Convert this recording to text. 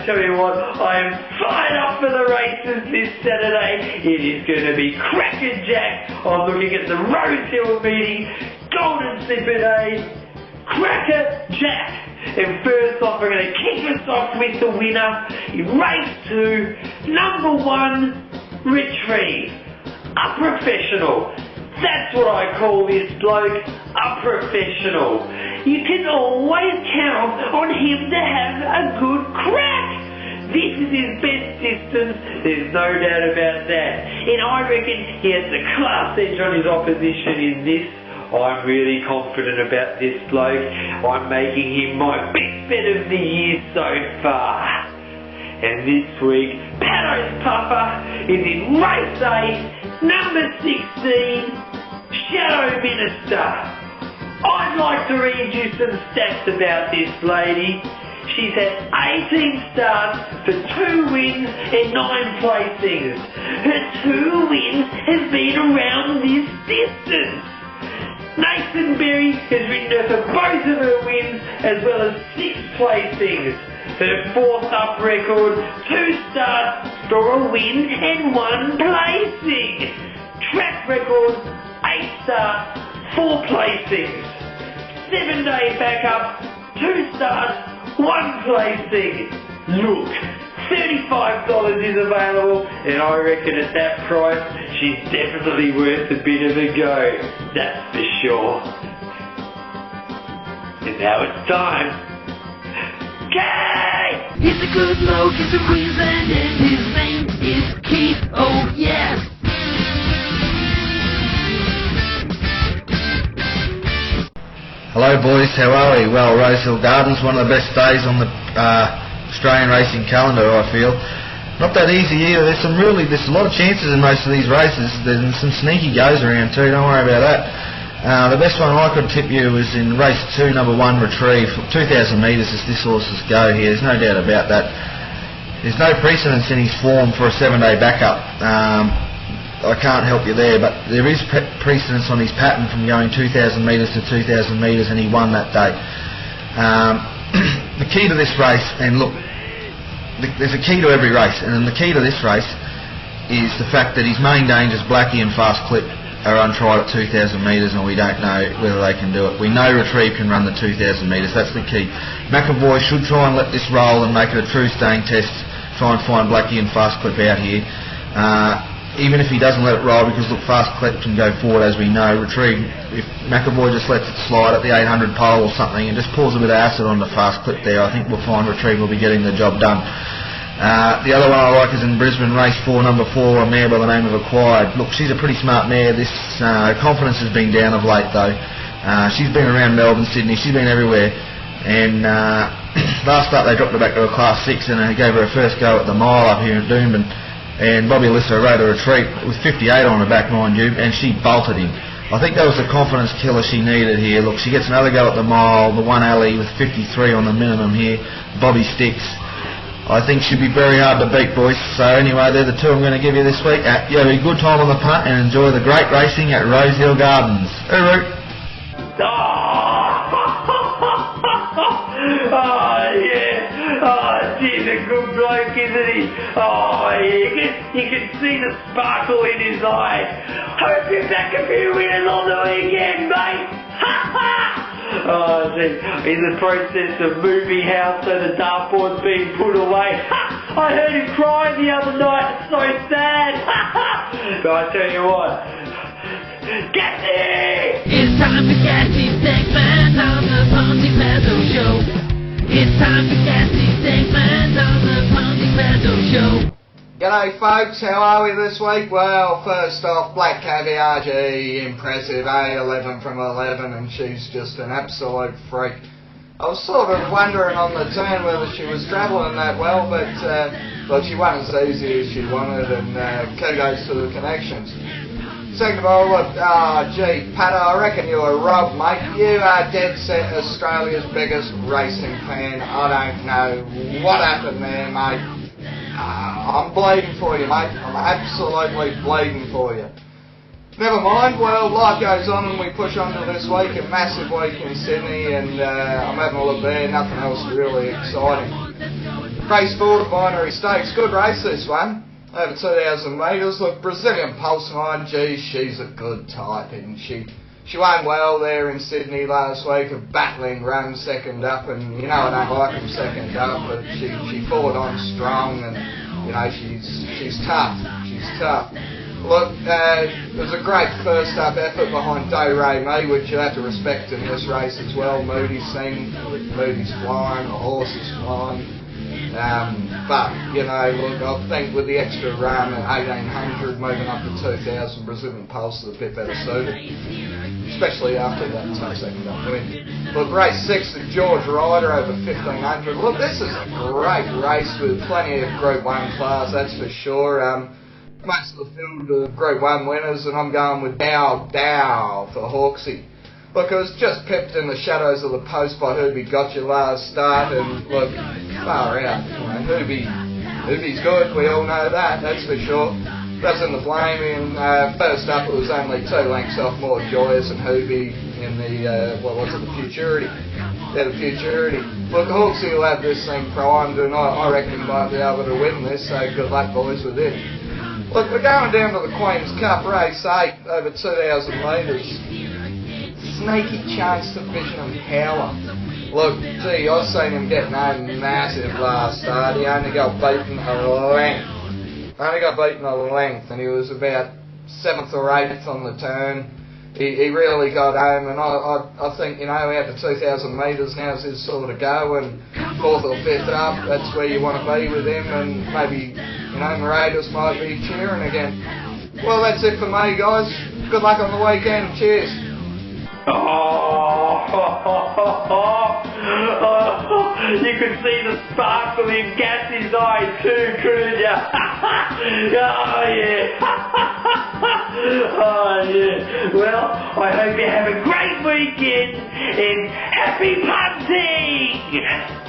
tell you what, I am fired up for the races this Saturday. It is going to be crackerjack. I'm looking at the Rosehill meeting, Golden Slipper Day, crackerjack. And first off, we're going to kick us off with the winner in race 2, number 1, Retrieve. A professional. That's what I call this bloke, a professional. You can always count on him to have a good crack. This is his best distance, there's no doubt about that. And I reckon he has the class edge on his opposition in this. I'm really confident about this bloke. I'm making him my best bet of the year so far. And this week, Patto's Puffer is in race 8, number 16, Shadow Minister. I'd like to read you some stats about this lady. She's had 18 starts for 2 wins and 9 placings. Her 2 wins have been around this distance. Nathan Berry has ridden her for both of her wins as well as 6 placings. Her 4th up record, 2 starts for a win and 1 placing. Track record, 8 starts, 4 placings. 7-day backup, 2 starts, 1 placing. Look, $35 is available, and I reckon at that price, she's definitely worth a bit of a go. That's for sure. And now it's time. Okay! He's a good bloke, he's a reason, and his name is Keith. Oh yeah! Hello boys, how are we? Well, Rosehill Gardens, one of the best days on the Australian racing calendar, I feel. Not that easy either. There's a lot of chances in most of these races. There's some sneaky goes around too, don't worry about that. The best one I could tip you was in race 2, number 1, Retrieve. 2,000 metres as this horse's go here, there's no doubt about that. There's no precedence in his form for a 7-day backup. I can't help you there, but there is precedence on his pattern from going 2,000 metres to 2,000 metres, and he won that day. The key to this race, and look, there's a key to every race, and the key to this race is the fact that his main dangers, Blackie and Fast Clip, are untried at 2,000 metres, and we don't know whether they can do it. We know Retrieve can run the 2,000 metres, that's the key. McAvoy should try and let this roll and make it a true staying test, try and find Blackie and Fast Clip out here. Even if he doesn't let it roll, because look, Fast Clip can go forward as we know. Retrieve, if McAvoy just lets it slide at the 800 pole or something and just pours a bit of acid on the Fast Clip there, I think we'll find Retrieve will be getting the job done. The other one I like is in Brisbane, race 4, number 4, a mare by the name of Acquired. Look, she's a pretty smart mare. This confidence has been down of late though. She's been around Melbourne, Sydney, she's been everywhere. And last start they dropped her back to a class 6 and they gave her a first go at the mile up here in Doomben. And Bobby Alyssa rode a retreat with 58 on her back, mind you, and she bolted him. I think that was the confidence killer she needed here. Look, she gets another go at the mile, the 1 alley with 53 on the minimum here. Bobby sticks. I think she'll be very hard to beat, boys. So anyway, they're the 2 I'm going to give you this week. You have a good time on the punt and enjoy the great racing at Rosehill Gardens. Hooroo! Oh, yeah. Oh, he's a good bloke, isn't he? Oh, yeah. You can see the sparkle in his eye. Hope you're back a few winners on the weekend, mate. Ha ha! Oh, gee. In the process of moving house, so the dartboard's being put away. Ha! I heard him crying the other night. It's so sad. Ha ha! But I tell you what. Gassy! It's time for Gassy's segment on the Patto Show. It's time for Gassy's segment on the Patto Show. G'day folks, how are we this week? Well, first off, Black Caviar G, impressive, 11 from 11, and she's just an absolute freak. I was sort of wondering on the turn whether she was travelling that well, but look, she won as easy as she wanted, and kudos to the connections. Second of all, look, Patto, I reckon you were robbed, mate. You are dead set Australia's biggest racing fan. I don't know what happened there, mate. I'm bleeding for you, mate. I'm absolutely bleeding for you. Never mind, well, life goes on and we push on to this week, a massive week in Sydney, and I'm having a look there, nothing else really exciting. Race 4, the Binary Stakes. Good race, this one. Over 2,000 metres. Look, Brazilian Pulse 9, geez, she's a good type, and she won well there in Sydney last week, a battling run second up, and you know I don't like them second up, but she fought on strong, and you know she's tough. She's tough. Look, it was a great first up effort behind Do Re Mi, which you have to respect in this race as well. Moody's flying, the horse is flying. But, you know, look, I think with the extra run at 1,800, moving up to 2,000, Brazilian Pulse is a bit better suited, especially after that second up win. Look, race 6, the George Ryder over 1,500. Look, this is a great race with plenty of Group 1 class, that's for sure. Most of the field are Group 1 winners, and I'm going with Dow for Hawksy. Look, it was just pipped in the shadows of the post by Hoobie Gotcha last start, and look, far out. You know, Hoobie's good, we all know that's for sure. Doesn't the blame in first up, it was only 2 lengths off More Joyous and Hoobie in the, the Futurity. Yeah, the Futurity. Look, Hawksy will have this thing primed, and I reckon he might be able to win this, so good luck, boys, with it. Look, we're going down to the Queen's Cup, race 8, over 2,000 metres. Sneaky chance to Vision and Power. Look, gee, I seen him get no massive last start. He only got beaten a length. And he was about 7th or 8th on the turn. He really got home, and I think, you know, out to 2,000 metres now's his sort of go, and 4th or 5th up, that's where you want to be with him, and maybe, you know, Marauders might be cheering again. Well, that's it for me, guys. Good luck on the weekend. Cheers. You could see the sparkle in Gassy's eye too, couldn't you? Oh yeah. Oh yeah. Well, I hope you have a great weekend and happy punting!